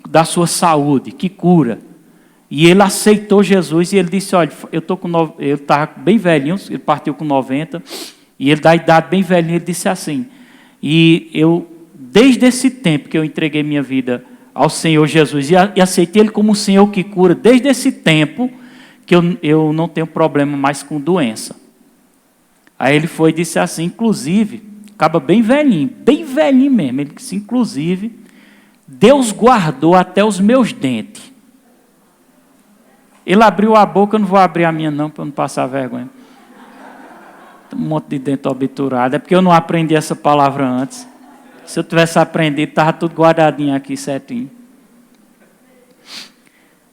A: da sua saúde, que cura? E ele aceitou Jesus e ele disse, olha, eu estava bem velhinho, ele partiu com 90, e ele da idade bem velhinho, ele disse assim, e eu, desde esse tempo que eu entreguei minha vida ao Senhor Jesus e aceitei Ele como o Senhor que cura, desde esse tempo que eu não tenho problema mais com doença. Aí ele foi e disse assim, inclusive, acaba bem velhinho mesmo, ele disse, inclusive, Deus guardou até os meus dentes. Ele abriu a boca, eu não vou abrir a minha não, para não passar vergonha. Tem um monte de dente obturado, é porque eu não aprendi essa palavra antes. Se eu tivesse aprendido, estava tudo guardadinho aqui, certinho.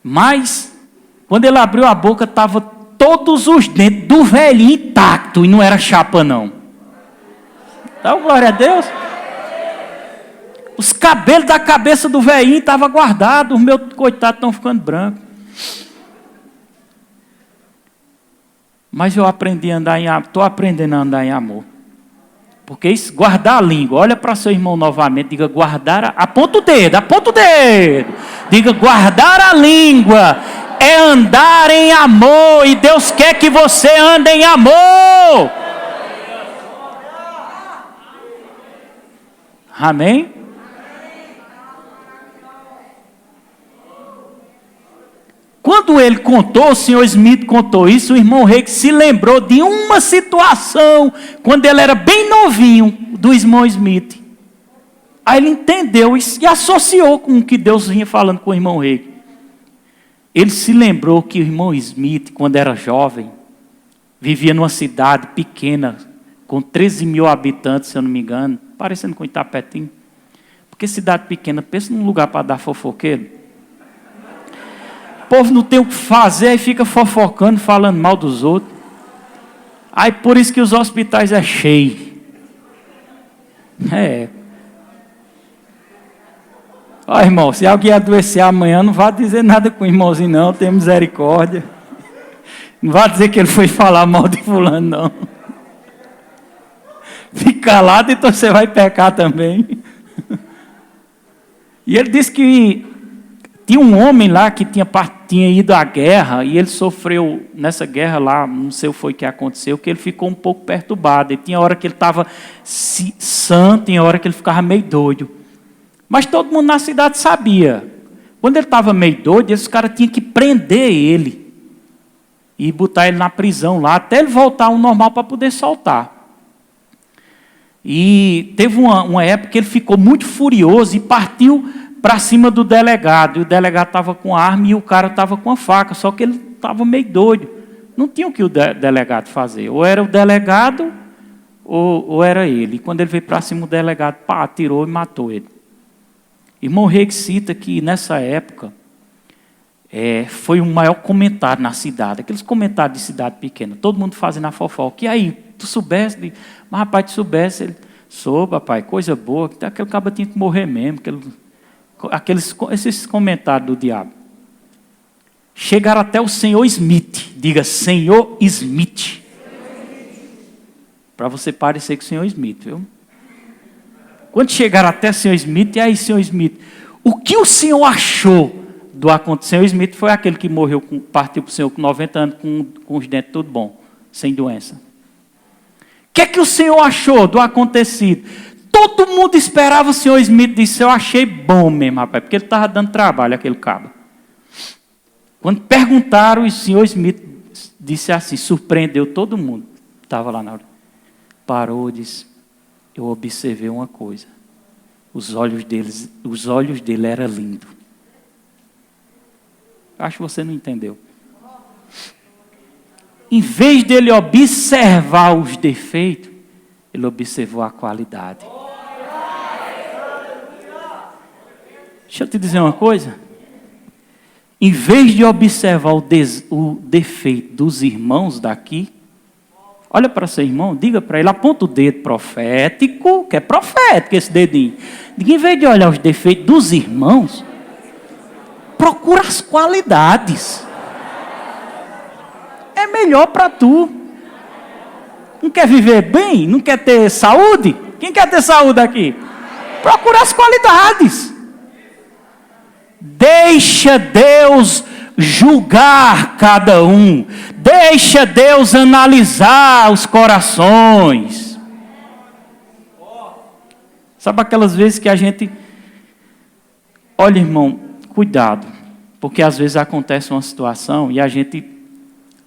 A: Mas, quando ele abriu a boca, estava todos os dentes do velhinho intacto, e não era chapa não. Então, glória a Deus. Os cabelos da cabeça do velhinho estavam guardados, os meus coitados estão ficando brancos. Mas eu aprendi a andar estou aprendendo a andar em amor. Porque isso, guardar a língua, olha para seu irmão novamente, diga guardar, aponta o dedo. Diga guardar a língua é andar em amor, e Deus quer que você ande em amor. Amém? Quando ele contou, o senhor Smith contou isso, o irmão Reis se lembrou de uma situação, quando ele era bem novinho, do irmão Smith. Aí ele entendeu isso e associou com o que Deus vinha falando com o irmão Reis. Ele se lembrou que o irmão Smith, quando era jovem, vivia numa cidade pequena, com 13 mil habitantes, se eu não me engano, parecendo com Itapetim. Porque cidade pequena, pensa num lugar para dar fofoqueiro. povo não tem o que fazer, aí fica fofocando, falando mal dos outros. Aí por isso que os hospitais é cheio. Ó, irmão, se alguém adoecer amanhã, não vá dizer nada com o irmãozinho, não. Tem misericórdia. Não vá dizer que ele foi falar mal de fulano, não. Fique calado, então você vai pecar também. E ele disse que tinha um homem lá que tinha ido à guerra, e ele sofreu nessa guerra lá, não sei o que foi que aconteceu, que ele ficou um pouco perturbado. E tinha hora que ele estava sã, tinha hora que ele ficava meio doido. Mas todo mundo na cidade sabia. Quando ele estava meio doido, esses caras tinham que prender ele e botar ele na prisão lá, até ele voltar ao normal para poder soltar. E teve uma época que ele ficou muito furioso e partiu para cima do delegado. E o delegado estava com a arma e o cara estava com a faca, só que ele estava meio doido. Não tinha o que o delegado fazer. Ou era o delegado, ou era ele. E quando ele veio para cima, o delegado atirou e matou ele. Irmão Reis cita que nessa época foi o maior comentário na cidade, aqueles comentários de cidade pequena, todo mundo fazendo a fofoca. E aí, tu soubesse? Mas rapaz, tu soubesse? Ele, soube, papai, coisa boa, que aquele cara tinha que morrer mesmo. Esses comentários do diabo. Chegaram até o senhor Smith, diga, senhor Smith. Para você parecer com o senhor Smith, viu? Quando chegaram até o senhor Smith, e aí, senhor Smith, o que o senhor achou do acontecimento? O senhor Smith foi aquele que morreu, partiu para o senhor com 90 anos, com os dentes tudo bom, sem doença. O que o senhor achou do acontecido? Todo mundo esperava o senhor Smith, disse, eu achei bom mesmo, rapaz, porque ele estava dando trabalho, aquele cabo. Quando perguntaram, o senhor Smith disse assim, surpreendeu todo mundo. Estava lá na hora. Parou e disse, eu observei uma coisa. Os olhos dele eram lindos. Acho que você não entendeu. Em vez dele observar os defeitos, ele observou a qualidade. Deixa eu te dizer uma coisa. Em vez de observar o defeito dos irmãos daqui, olha para seu irmão, diga para ele, aponta o dedo profético, que é profético esse dedinho. Em vez de olhar os defeitos dos irmãos, procura as qualidades. É melhor para tu. Não quer viver bem? Não quer ter saúde? Quem quer ter saúde aqui? Procura as qualidades. Deixa Deus julgar cada um. Deixa Deus analisar os corações. Sabe aquelas vezes que a gente... Olha, irmão, cuidado. Porque às vezes acontece uma situação e a gente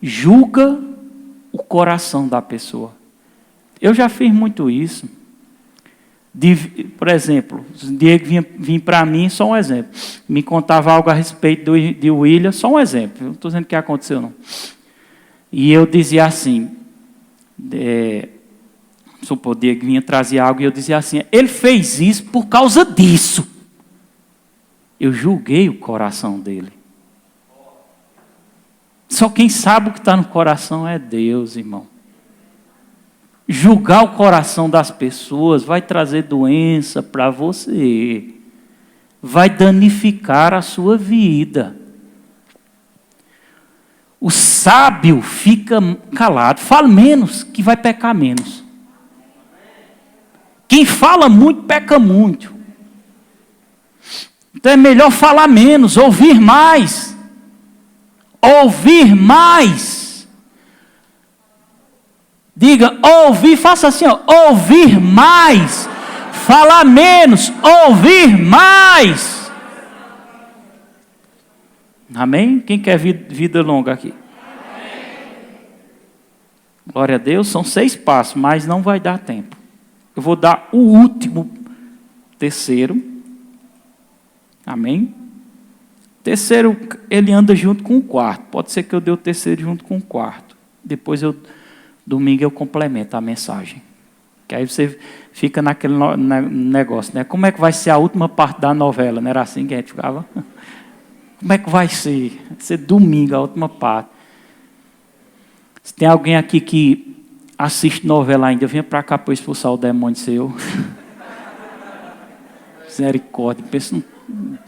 A: julga o coração da pessoa. Eu já fiz muito isso. Por exemplo, o Diego vinha para mim, só um exemplo. Me contava algo a respeito de William, só um exemplo. Não estou dizendo que aconteceu, não. E eu dizia assim, supor, o Diego vinha trazer algo e eu dizia assim, ele fez isso por causa disso. Eu julguei o coração dele. Só quem sabe o que está no coração é Deus, irmão. Julgar o coração das pessoas vai trazer doença para você. Vai danificar a sua vida. O sábio fica calado. Fala menos, que vai pecar menos. Quem fala muito, peca muito. Então é melhor falar menos, ouvir mais. Ouvir mais. Diga, ouvir, faça assim, ó, ouvir mais. Falar menos, ouvir mais. Amém? Quem quer vida longa aqui? Glória a Deus, são 6 passos, mas não vai dar tempo. Eu vou dar o último, terceiro. Amém? Terceiro, ele anda junto com o quarto. Pode ser que eu dê o terceiro junto com o quarto. Depois, domingo, eu complemento a mensagem. Que aí você fica naquele negócio, né? Como é que vai ser a última parte da novela? Não era assim que a gente ficava? Como é que vai ser? Vai ser domingo, a última parte. Se tem alguém aqui que assiste novela ainda, venha para cá para expulsar o demônio seu. Misericórdia. Pensa,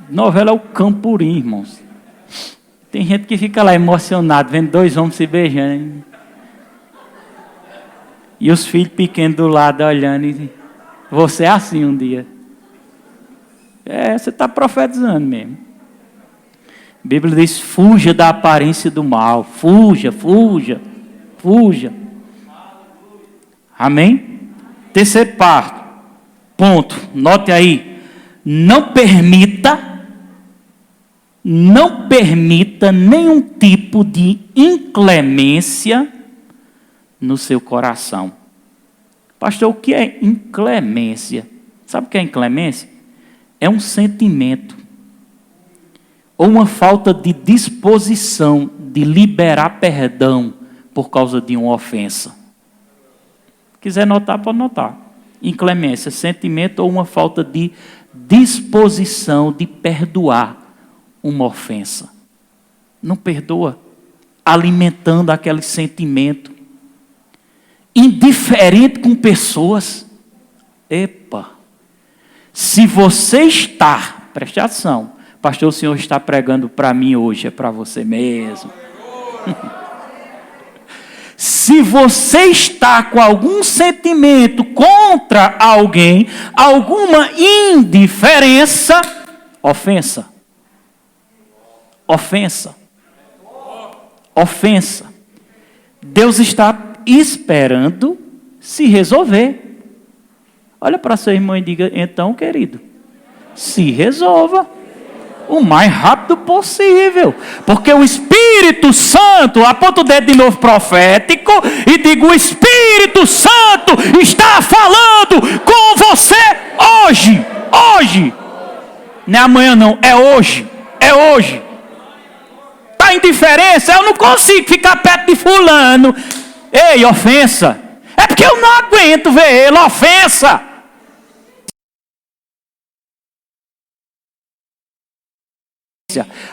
A: novela é o campurim, irmãos. Tem gente que fica lá emocionado, vendo dois homens se beijando. Hein? E os filhos pequenos do lado olhando e você é assim um dia. Você está profetizando mesmo. A Bíblia diz, fuja da aparência do mal. Fuja, fuja, fuja. Amém? Terceiro ponto, note aí. Não permita nenhum tipo de inclemência no seu coração. Pastor, o que é inclemência? Sabe o que é inclemência? É um sentimento ou uma falta de disposição de liberar perdão por causa de uma ofensa. Quiser notar, pode notar. Inclemência, sentimento ou uma falta de disposição de perdoar uma ofensa. Não perdoa, alimentando aquele sentimento. Indiferente com pessoas. Epa! Se você está, preste atenção, pastor, o senhor está pregando para mim hoje, é para você mesmo. Se você está com algum sentimento contra alguém, alguma indiferença, ofensa. Ofensa. Ofensa. Deus está esperando se resolver. Olha para seu irmão e diga, então, querido, se resolva o mais rápido possível. Porque o Espírito Santo, aponta o dedo de novo profético e digo, o Espírito Santo está falando com você hoje. Hoje. Não é amanhã não, é hoje. É hoje. Está em diferença, eu não consigo ficar perto de fulano. Ei, ofensa. É porque eu não aguento ver ele, ofensa.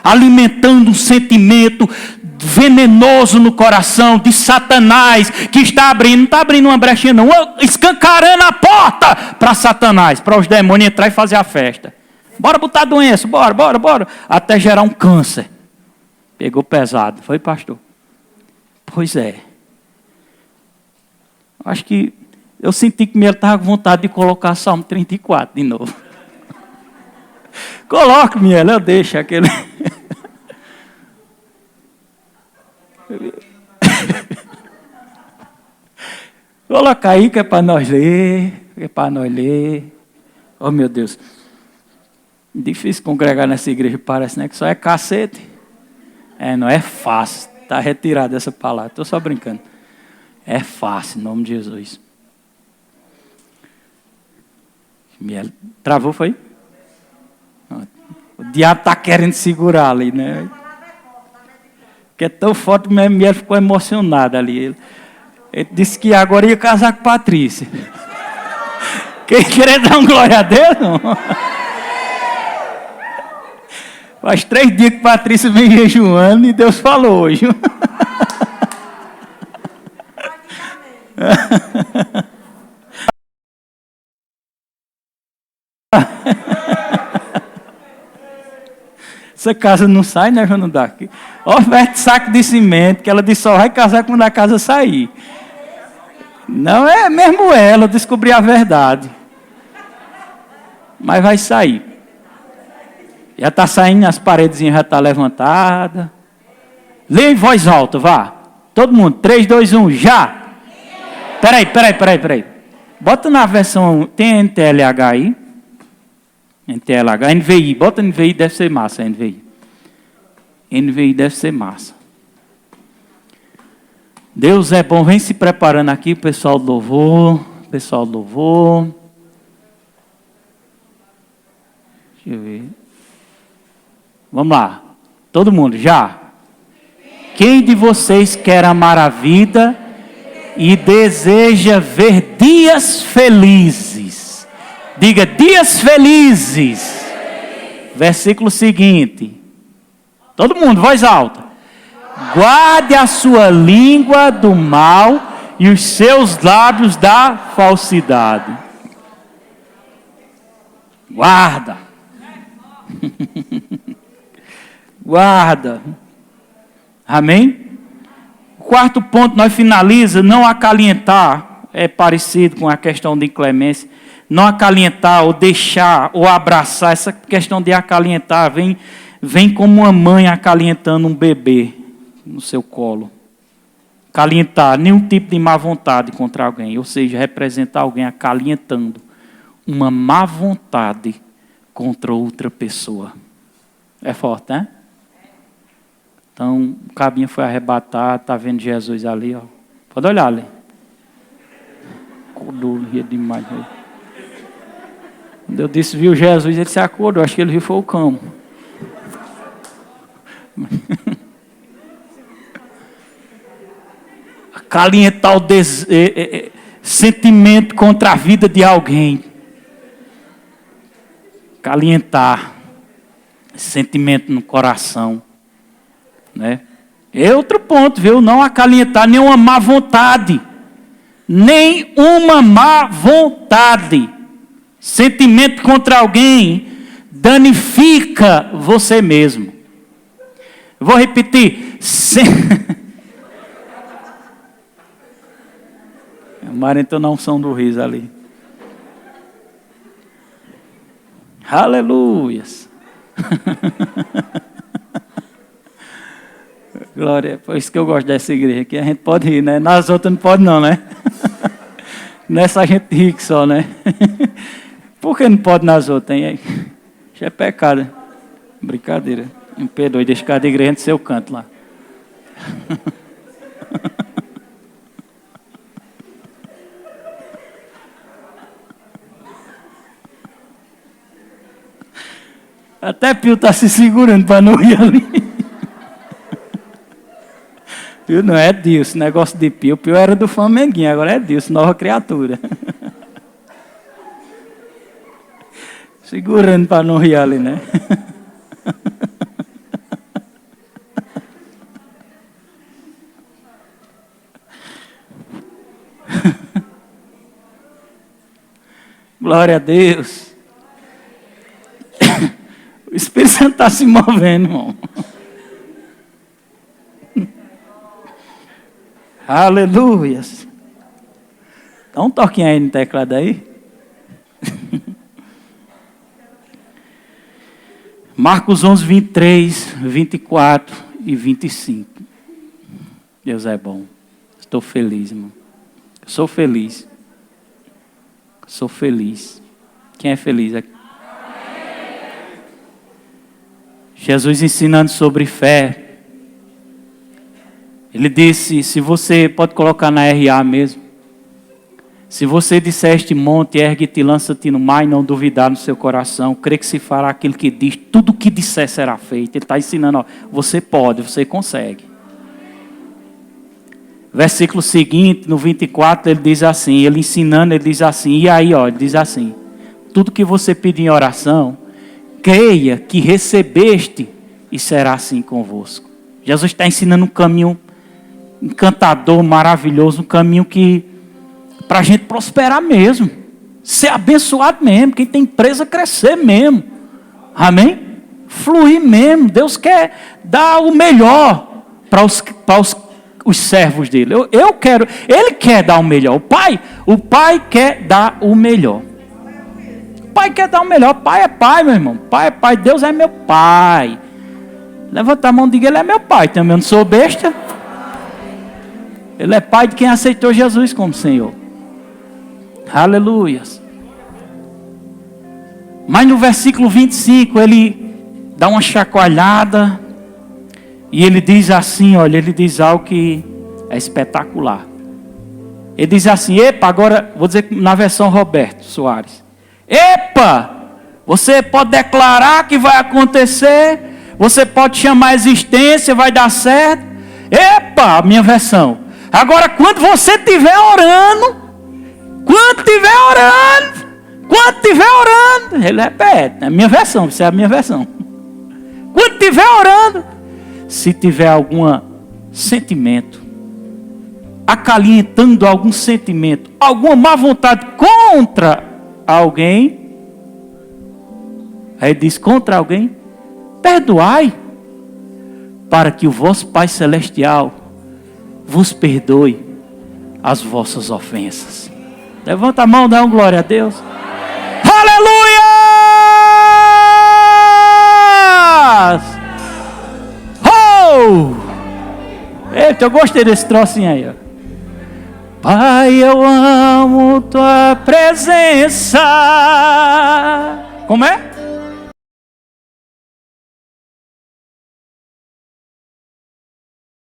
A: Alimentando um sentimento venenoso no coração de Satanás, que está abrindo, não está abrindo uma brechinha não, escancarando a porta para Satanás, para os demônios entrar e fazer a festa. Bora botar doença, bora, até gerar um câncer. Pegou pesado, foi, pastor? Pois é. Acho que eu senti que ele estava com vontade de colocar Salmo 34 de novo. Coloque, Miela, eu deixo aquele. Coloca aí que é para nós ler. Oh, meu Deus. Difícil congregar nessa igreja, parece, né? Que só é cacete. Não é fácil. Está retirada essa palavra. Estou só brincando. É fácil, em nome de Jesus. Miela, travou, foi? O diabo está querendo segurar ali, né? Porque é tão forte mesmo, ele ficou emocionado ali. Ele disse que agora ia casar com Patrícia. Quem querer dar um glória a Deus, não? Faz 3 dias que Patrícia vem jejuando e Deus falou hoje. Essa casa não sai, né, João Dark? Oferta saco de cimento, que ela disse só vai casar quando a casa sair. Não é mesmo ela, descobrir a verdade. Mas vai sair. Já está saindo, as paredes já estão levantadas. Lê em voz alta, vá. Todo mundo, 3, 2, 1, já. Peraí. Bota na versão, tem NTLH aí? NTLH, NVI, bota NVI, deve ser massa, NVI. NVI deve ser massa. Deus é bom, vem se preparando aqui, pessoal do louvor. Deixa eu ver. Vamos lá, todo mundo, já. Quem de vocês quer amar a vida e deseja ver dias felizes? Diga, dias felizes. Versículo seguinte. Todo mundo, voz alta. Guarde a sua língua do mal e os seus lábios da falsidade. Guarda. Guarda. Amém? O quarto ponto, nós finaliza, não acalentar, é parecido com a questão de inclemência, não acalentar ou deixar ou abraçar, essa questão de acalentar, vem como uma mãe acalentando um bebê no seu colo. Acalentar, nenhum tipo de má vontade contra alguém, ou seja, representar alguém acalentando uma má vontade contra outra pessoa. É forte, né? Então, o cabinho foi arrebatado, está vendo Jesus ali, ó. Pode olhar ali. Acordou, ria demais. Quando eu disse, viu Jesus, ele se acordou, acho que ele viu foi o cão. Acalentar o sentimento contra a vida de alguém. Acalentar esse sentimento no coração. Né? É outro ponto, viu? Não acalentar nenhuma má vontade. Nenhuma má vontade. Sentimento contra alguém danifica você mesmo. Vou repetir. O Mário entrou na unção do riso ali. Aleluias. Glória, por isso que eu gosto dessa igreja, que a gente pode rir, né? Nas outras não pode não, né? Nessa a gente ri só, né? Por que não pode nas outras, hein? Isso é pecado. Brincadeira. Me perdoe, deixa cada igreja no seu canto lá. Até Pio está se segurando para não ir ali. Pio não é Deus, esse negócio de Pio. Pio era do Flamenguinho, agora é Deus, nova criatura. Segurando para não rir ali, né? Glória a Deus. O Espírito Santo está se movendo, irmão. Aleluias. Dá um toquinho aí no teclado aí. Marcos 11, 23, 24 e 25. Deus é bom. Estou feliz, irmão. Sou feliz. Sou feliz. Quem é feliz aqui? Jesus ensinando sobre fé. Ele disse, se você, pode colocar na RA mesmo. Se você disser este monte, ergue-te e lança-te no mar e não duvidar no seu coração, crê que se fará aquilo que diz, tudo o que disser será feito. Ele está ensinando, ó, você pode, você consegue. Versículo seguinte, no 24, ele diz assim, ele ensinando, ele diz assim, e aí, ó, ele diz assim, tudo que você pedir em oração, creia que recebeste e será assim convosco. Jesus está ensinando um caminho encantador, maravilhoso, um caminho que para a gente prosperar mesmo, ser abençoado mesmo, quem tem empresa crescer mesmo, amém? Fluir mesmo, Deus quer dar o melhor para os servos dele, eu quero, Ele quer dar o melhor, o pai quer dar o melhor, o pai quer dar o melhor, pai é pai, meu irmão, pai é pai, Deus é meu pai, levanta a mão e diga, Ele é meu pai, também eu não sou besta, Ele é pai de quem aceitou Jesus como Senhor. Aleluias. Mas no versículo 25, ele dá uma chacoalhada e ele diz assim, olha, ele diz algo que é espetacular. Ele diz assim, epa, agora, vou dizer na versão Roberto Soares. Epa, você pode declarar que vai acontecer, você pode chamar a existência, vai dar certo. Epa, minha versão. Agora, quando você estiver orando, ele repete, é a minha versão, isso é a minha versão. Quando estiver orando, Se tiver algum sentimento, acalentando algum sentimento, alguma má vontade contra alguém, aí diz contra alguém, perdoai, para que o vosso Pai Celestial vos perdoe as vossas ofensas. Levanta a mão, dá uma glória a Deus. Aleluia! Oh! Eita, eu gostei desse trocinho aí, ó. Pai, eu amo tua presença. Como é?